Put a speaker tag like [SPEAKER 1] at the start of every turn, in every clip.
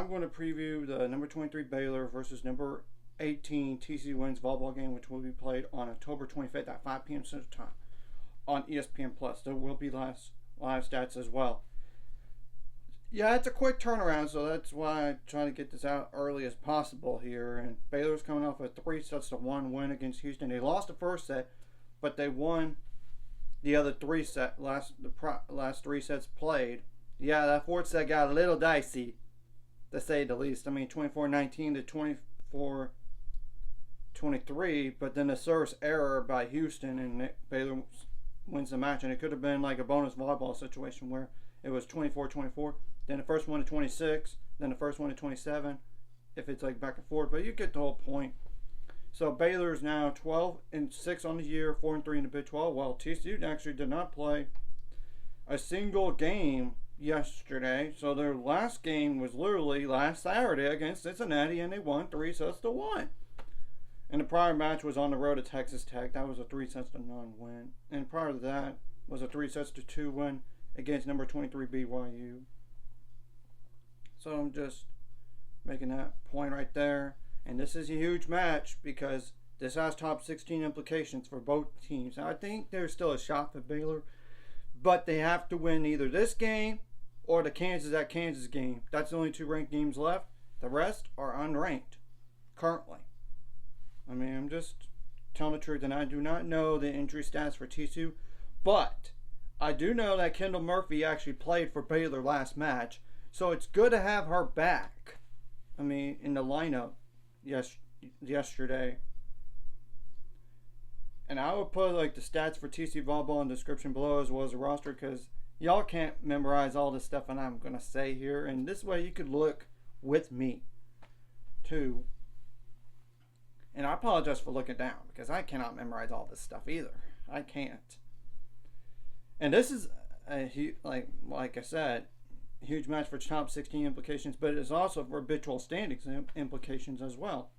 [SPEAKER 1] I'm going to preview the number 23 Baylor versus number 18 TCU Women's volleyball game, which will be played on October 25th at 5 p.m. Central Time on ESPN Plus. There will be live stats as well. Yeah, it's a quick turnaround, so that's why I try to get this out early as possible here. And Baylor's coming off a 3-1 win against Houston. They lost the first set, but they won the other last 3 sets played. Yeah, that fourth set got a little dicey, to say the least. I mean, 24-19 to 24-23, but then the service error by Houston, and Baylor wins the match. And it could have been like a bonus volleyball situation where it was 24-24, then the first one to 26, then the first one to 27, if it's like back and forth. But you get the whole point. So Baylor is now 12-6 on the year, 4-3 in the Big 12. Well, TCU actually did not play a single game yesterday. So their last game was literally last Saturday against Cincinnati, and they won 3-1. And the prior match was on the road at Texas Tech. That was a 3-0 win. And prior to that was a 3-2 win against number 23 BYU. So I'm just making that point right there. And this is a huge match because this has top 16 implications for both teams. Now, I think there's still a shot for Baylor, but they have to win either this game or the Kansas game. That's the only 2 ranked games left. The rest are unranked currently. I mean, I'm just telling the truth, and I do not know the injury stats for TCU, but I do know that Kendall Murphy actually played for Baylor last match, so it's good to have her back. I mean, in the lineup yesterday. And I would put like the stats for TCU volleyball in the description below as well as the roster, because y'all can't memorize all this stuff and I'm going to say here. And this way you could look with me too. And I apologize for looking down because I cannot memorize all this stuff either. I can't. And this is like I said, a huge match for top 16 implications, but it is also for Big 12 standings implications as well.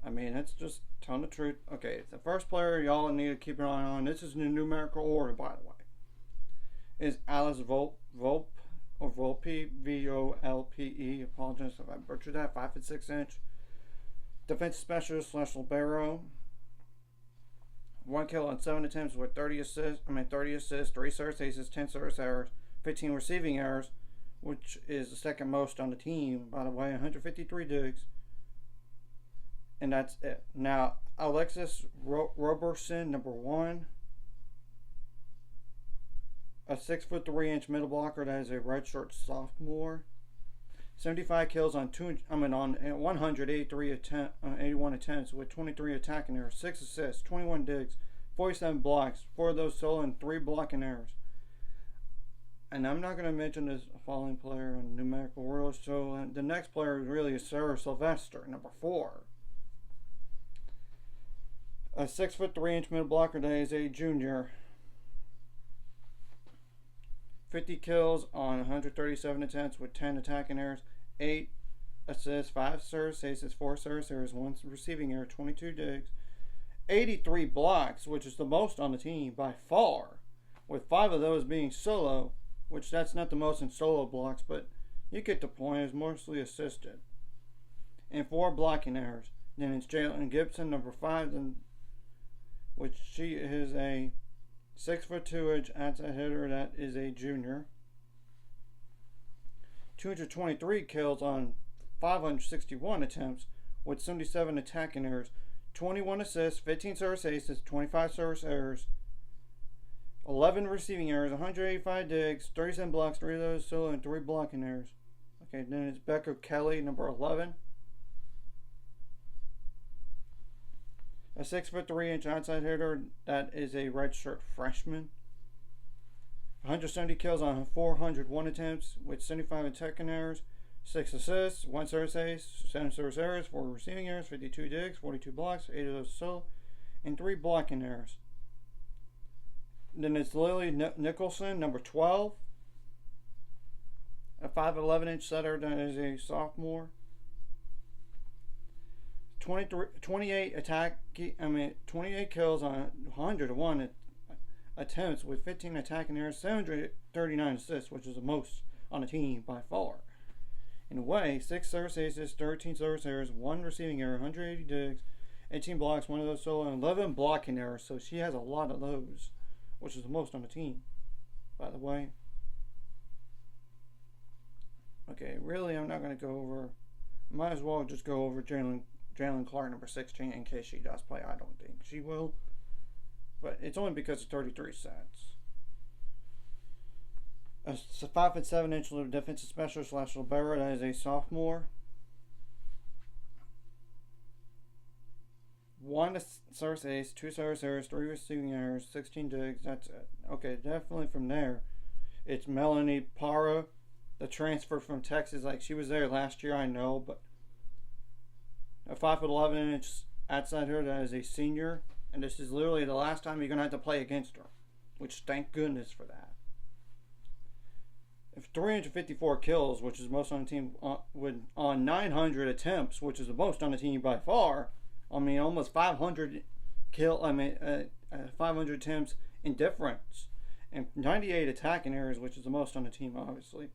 [SPEAKER 1] I mean, it's just telling the truth. Okay, the first player y'all need to keep an eye on, this is in the numerical order, by the way, is Alice Volpe, Volpe, apologize if I butchered that, 5'6" defensive specialist / libero. 1 kill on 7 attempts with 30 assists, 3 service aces, 10 service errors, 15 receiving errors, which is the second most on the team, by the way, 153 digs. And that's it. Now, Alexis Roberson, number 1, a 6'3" middle blocker that is a redshirt sophomore. 75 kills on 181 attempts with 23 attacking errors, 6 assists, 21 digs, 47 blocks, 4 of those solo and 3 blocking errors. And I'm not going to mention this following player in numerical order. So the next player really is Sarah Sylvester, number 4. A 6'3" middle blocker that is a junior. 50 kills on 137 attempts with 10 attacking errors, 8 assists, 5 service aces, 4 service errors, 1 receiving error, 22 digs, 83 blocks, which is the most on the team by far, with 5 of those being solo, which that's not the most in solo blocks, but you get the point, it's mostly assisted, and 4 blocking errors. Then it's Jalen Gibson, number 5, which she is a 6'2" outside hitter that is a junior. 223 kills on 561 attempts with 77 attacking errors, 21 assists, 15 service aces, 25 service errors, 11 receiving errors, 185 digs, 37 blocks, 3 of those solo, and 3 blocking errors. Okay, then it's Becca Kelly, number 11. A 6'3" outside hitter that is a redshirt freshman. 170 kills on 401 attempts with 75 attacking errors, 6 assists, 1 service ace, 7 service errors, 4 receiving errors, 52 digs, 42 blocks, 8 of those solo, and 3 blocking errors. Then it's Lily Nicholson, number 12. A 5'11" setter that is a sophomore. 28 kills on 101 attempts with 15 attacking errors, 739 assists, which is the most on the team by far. And way, 6 service aces, 13 service errors, 1 receiving error, 180 digs, 18 blocks, 1 of those solo, and 11 blocking errors. So she has a lot of those, which is the most on the team, by the way. Okay, really, I'm not going to go over. Might as well just go over Jalen Clark, number 16, in case she does play. I don't think she will, but it's only because of 33 sets. A 5'7" defensive specialist / libero that is a sophomore. 1 service ace, 2 service errors, 3 receiving errors, 16 digs. That's it. Okay, definitely from there. It's Melanie Parra, the transfer from Texas. Like, she was there last year, I know, but a 5'11" outside her that is a senior, and this is literally the last time you're going to have to play against her, which thank goodness for that. If 354 kills, which is most on the team, on 900 attempts, which is the most on the team by far. I mean, almost 500 500 attempts in difference, and 98 attacking errors, which is the most on the team, obviously.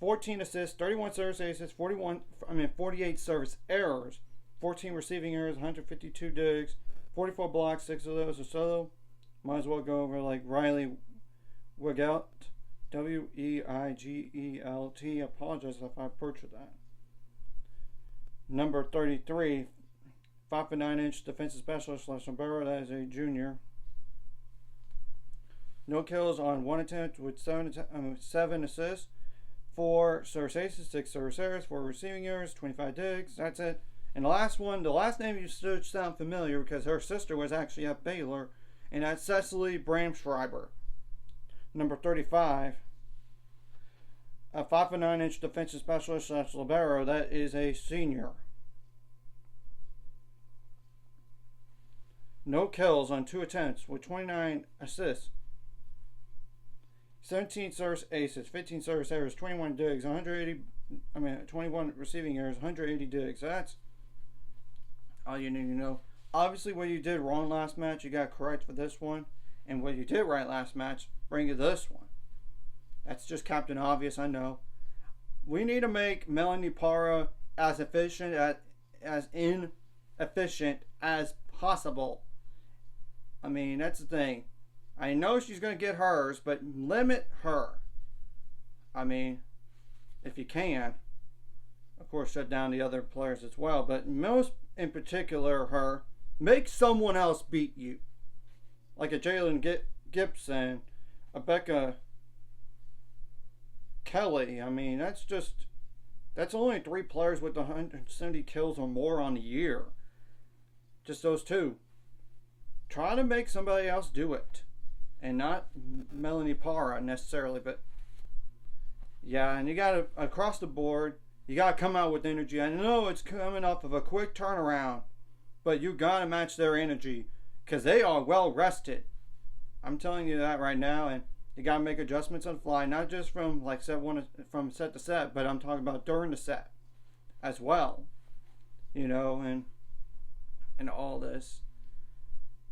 [SPEAKER 1] 14 assists, 31 service aces, 48 service errors, 14 receiving errors, 152 digs, 44 blocks, 6 of those are solo. Might as well go over like Riley Weigelt, Weigelt. Apologize if I butchered that. Number 33, 5'9" defensive specialist / libero, that is a junior. No kills on 1 attempt with 7 assists, 4 service aces, 6 service errors, 4 receiving errors, 25 digs. That's it. And the last name you should sound familiar because her sister was actually at Baylor, and that's Cecily Bramschreiber. Number 35, a 5'9" defensive specialist / libero, that is a senior. No kills on 2 attempts with 29 assists, 17 service aces, 15 service errors, 21 digs, 21 receiving errors, 180 digs. That's all you need to know. Obviously, what you did wrong last match, you got correct for this one. And what you did right last match, bring you this one. That's just Captain Obvious, I know. We need to make Melanie Parra as inefficient as possible. I mean, that's the thing. I know she's going to get hers, but limit her. I mean, if you can. Of course, shut down the other players as well. But most in particular, her. Make someone else beat you. Like a Jalen Gibson, a Becca Kelly. I mean, that's only 3 players with 170 kills or more on the year. Just those 2. Try to make somebody else do it. And not Melanie Parra necessarily, but yeah, and you got to, across the board, you got to come out with energy. I know it's coming off of a quick turnaround, but you got to match their energy because they are well rested. I'm telling you that right now, and you got to make adjustments on the fly, not just from like from set to set, but I'm talking about during the set as well, and all this.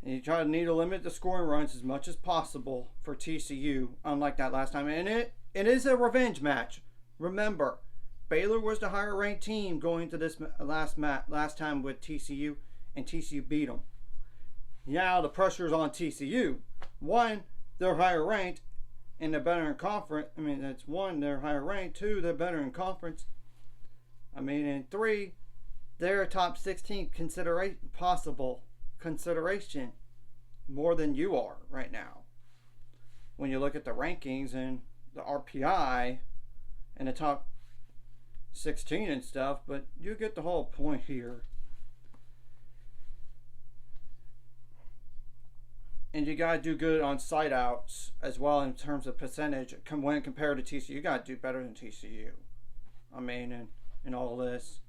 [SPEAKER 1] And you need to limit the scoring runs as much as possible for TCU, unlike that last time. And it is a revenge match. Remember, Baylor was the higher ranked team going into this last time with TCU, and TCU beat them. Now the pressure is on TCU. 1, they're higher ranked, and they're better in conference. I mean, that's 1, they're higher ranked. 2, they're better in conference. I mean, and 3, they're a top 16 consideration more than you are right now when you look at the rankings and the RPI and the top 16 and stuff, but you get the whole point here. And you got to do good on side outs as well in terms of percentage when compared to TCU. You got to do better than TCU. I mean, and all this.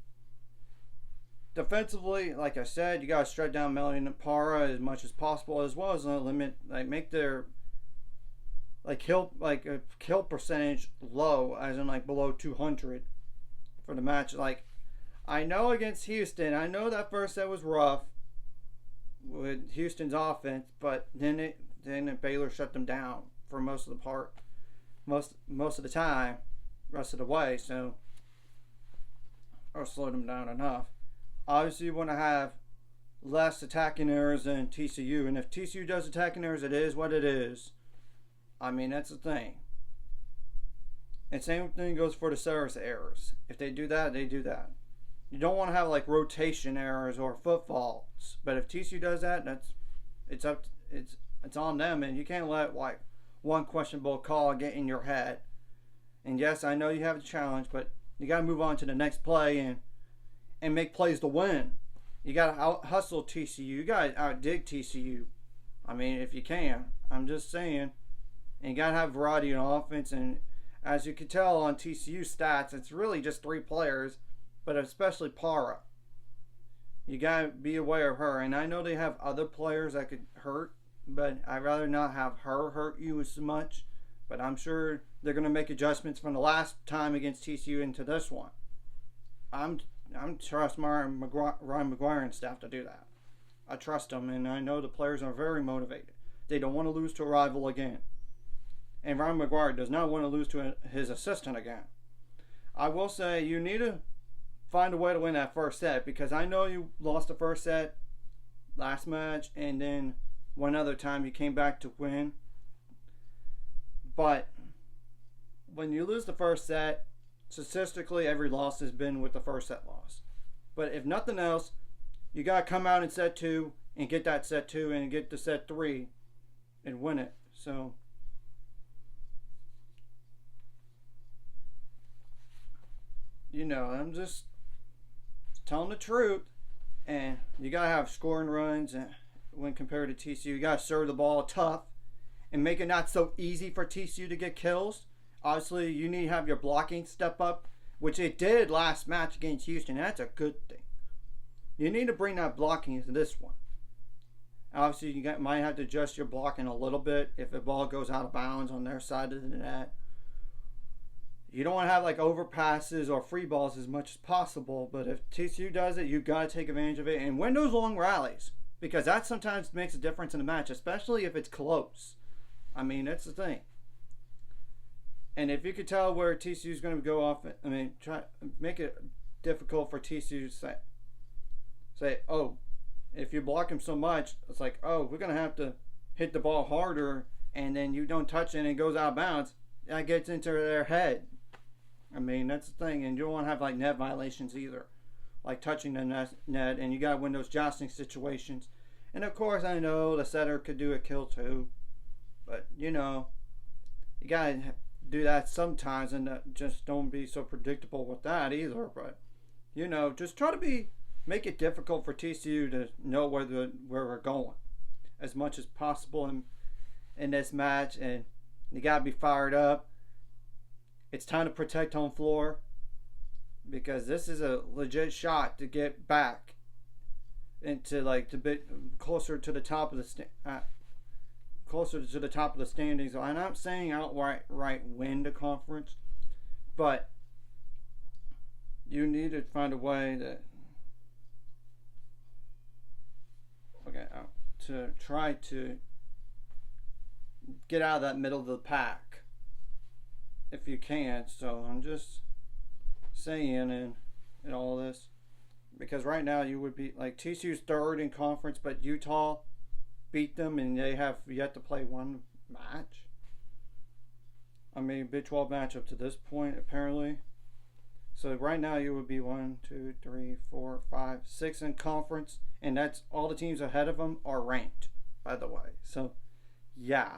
[SPEAKER 1] Defensively, like I said, you got to shut down Melanie Parra as much as possible, as well as limit, make their kill percentage low, as in below 200 for the match. I know against Houston, I know that first set was rough with Houston's offense, but then Baylor shut them down for most of the time, rest of the way. So or slow them down enough. Obviously, you want to have less attacking errors than TCU, and if TCU does attacking errors, it is what it is. I mean, that's the thing. And same thing goes for the service errors. If they do that, they do that. You don't want to have like rotation errors or foot faults. But if TCU does that, it's on them, and you can't let like one questionable call get in your head. And yes, I know you have a challenge, but you got to move on to the next play and make plays to win. You got to out hustle TCU. You got to out dig TCU. I mean, if you can. I'm just saying. And you got to have variety in offense. And as you can tell on TCU stats, it's really just 3 players, but especially Para. You got to be aware of her. And I know they have other players that could hurt, but I'd rather not have her hurt you as much. But I'm sure they're going to make adjustments from the last time against TCU into this one. I'm trust Ryan McGuire and staff to do that. I trust them, and I know the players are very motivated. They don't want to lose to a rival again. And Ryan McGuire does not want to lose to his assistant again. I will say you need to find a way to win that first set, because I know you lost the first set last match, and then one other time you came back to win. But when you lose the first set, statistically every loss has been with the first set loss. But if nothing else, you got to come out in set 2 and get that set 2 and get the set 3 and win it. So I'm just telling the truth. And you got to have scoring runs when compared to TCU. You got to serve the ball tough and make it not so easy for TCU to get kills. Obviously, you need to have your blocking step up, which it did last match against Houston. That's a good thing. You need to bring that blocking into this one. Obviously, you might have to adjust your blocking a little bit if the ball goes out of bounds on their side of the net. You don't want to have like overpasses or free balls as much as possible, but if TCU does it, you got to take advantage of it and win those long rallies, because that sometimes makes a difference in the match, especially if it's close. I mean, that's the thing. And if you could tell where TCU is going to go off, I mean, try make it difficult for TCU to say, oh, if you block him so much, it's like, oh, we're going to have to hit the ball harder, and then you don't touch it and it goes out of bounds. That gets into their head. I mean, that's the thing. And you don't want to have like net violations either, like touching the net, and you got to win those jostling situations. And of course, I know the setter could do a kill too, but you got to do that sometimes, and just don't be so predictable with that either. But just try to make it difficult for TCU to know where we're going as much as possible in this match. And you got to be fired up. It's time to protect home floor, because this is a legit shot to get back into like a bit closer to the top of the standings. I'm not saying outright win the conference, but you need to find a way to try to get out of that middle of the pack if you can. So I'm just saying, and all this, because right now you would be like TCU's 3rd in conference, but Utah beat them, and they have yet to play one match. I mean, Big 12 match up to this point, apparently. So right now you would be 1, 2, 3, 4, 5, 6 in conference, and that's all the teams ahead of them are ranked, by the way. So, yeah.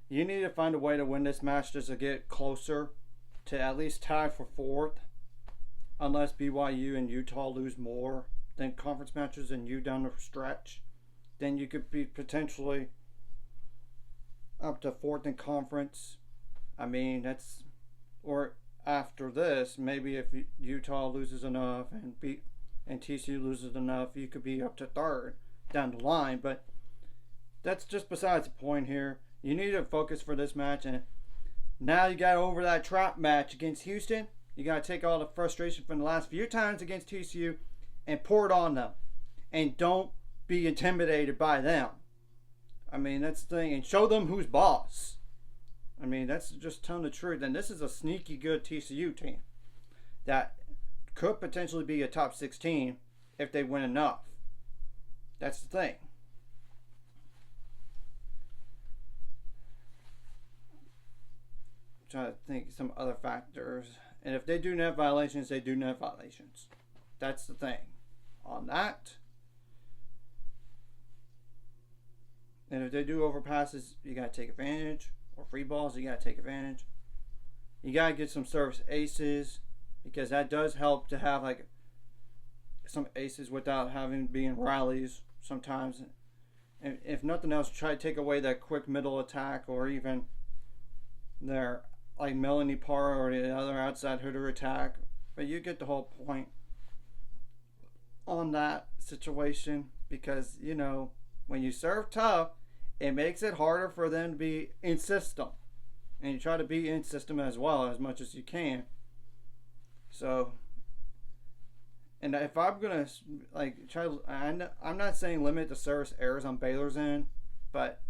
[SPEAKER 1] You need to find a way to win this match just to get closer to at least tie for 4th, unless BYU and Utah lose more than conference matches and you down the stretch. Then you could be potentially up to 4th in conference. I mean, or after this, maybe if Utah loses enough and TCU loses enough, you could be up to 3rd down the line. But that's just besides the point here. You need to focus for this match, and now you got over that trap match against Houston. You got to take all the frustration from the last few times against TCU and pour it on them, and don't be intimidated by them. I mean, that's the thing, and show them who's boss. I mean, that's just telling the truth. And this is a sneaky good TCU team that could potentially be a top 16 if they win enough. That's the thing. I'm trying to think of some other factors. And if they do net violations, they do net violations. That's the thing on that. And if they do overpasses, you got to take advantage. Or free balls, you got to take advantage. You got to get some service aces, because that does help to have like some aces without having being rallies sometimes. And if nothing else, try to take away that quick middle attack, or even their like Melanie Parr or the other outside hitter attack. But you get the whole point on that situation, because you know when you serve tough, it makes it harder for them to be in system, and you try to be in system as well as much as you can. So, and if I'm gonna like try, I'm not saying limit the service errors on Baylor's end, but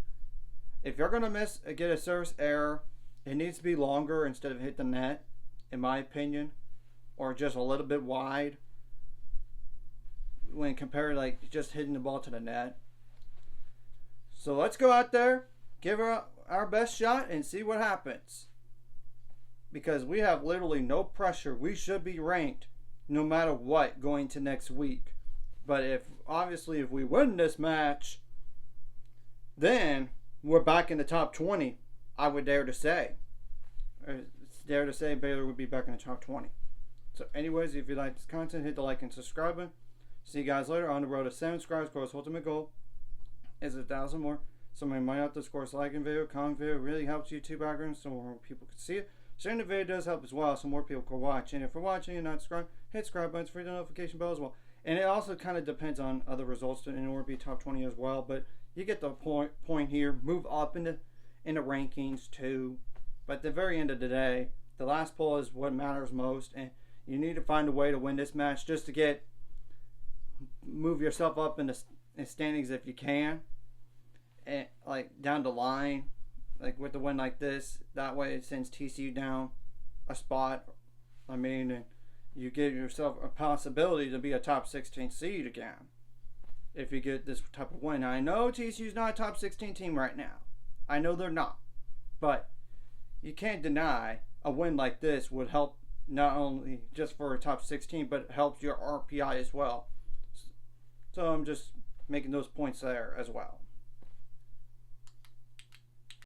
[SPEAKER 1] if you're gonna get a service error, it needs to be longer instead of hit the net, in my opinion, or just a little bit wide when compared to like just hitting the ball to the net. So let's go out there, give our best shot, and see what happens. Because we have literally no pressure. We should be ranked no matter what going to next week. But if we win this match, then we're back in the top 20. I would dare to say. Baylor would be back in the top 20. So anyways, if you like this content, hit the like and subscribe button. See you guys later on the road to 7 subscribers. Of course, ultimate goal is 1,000 more. Somebody might have to, of course, like a video, comment video. It really helps YouTube algorithm so more people can see it. Sharing the video does help as well, so more people can watch. And if you're watching and not subscribed, hit subscribe button for the notification bell as well. And it also kind of depends on other results in order to be top 20 as well. But you get the point here. Move up in the rankings too. But at the very end of the day, the last poll is what matters most, and you need to find a way to win this match just to move yourself up in the standings if you can, and like down the line, like with the win like this. That way it sends TCU down a spot. And you give yourself a possibility to be a top 16 seed again if you get this type of win. Now, I know TCU's not a top 16 team right now. I know they're not, but you can't deny a win like this would help not only just for a top 16, but it helps your RPI as well. So I'm just making those points there as well.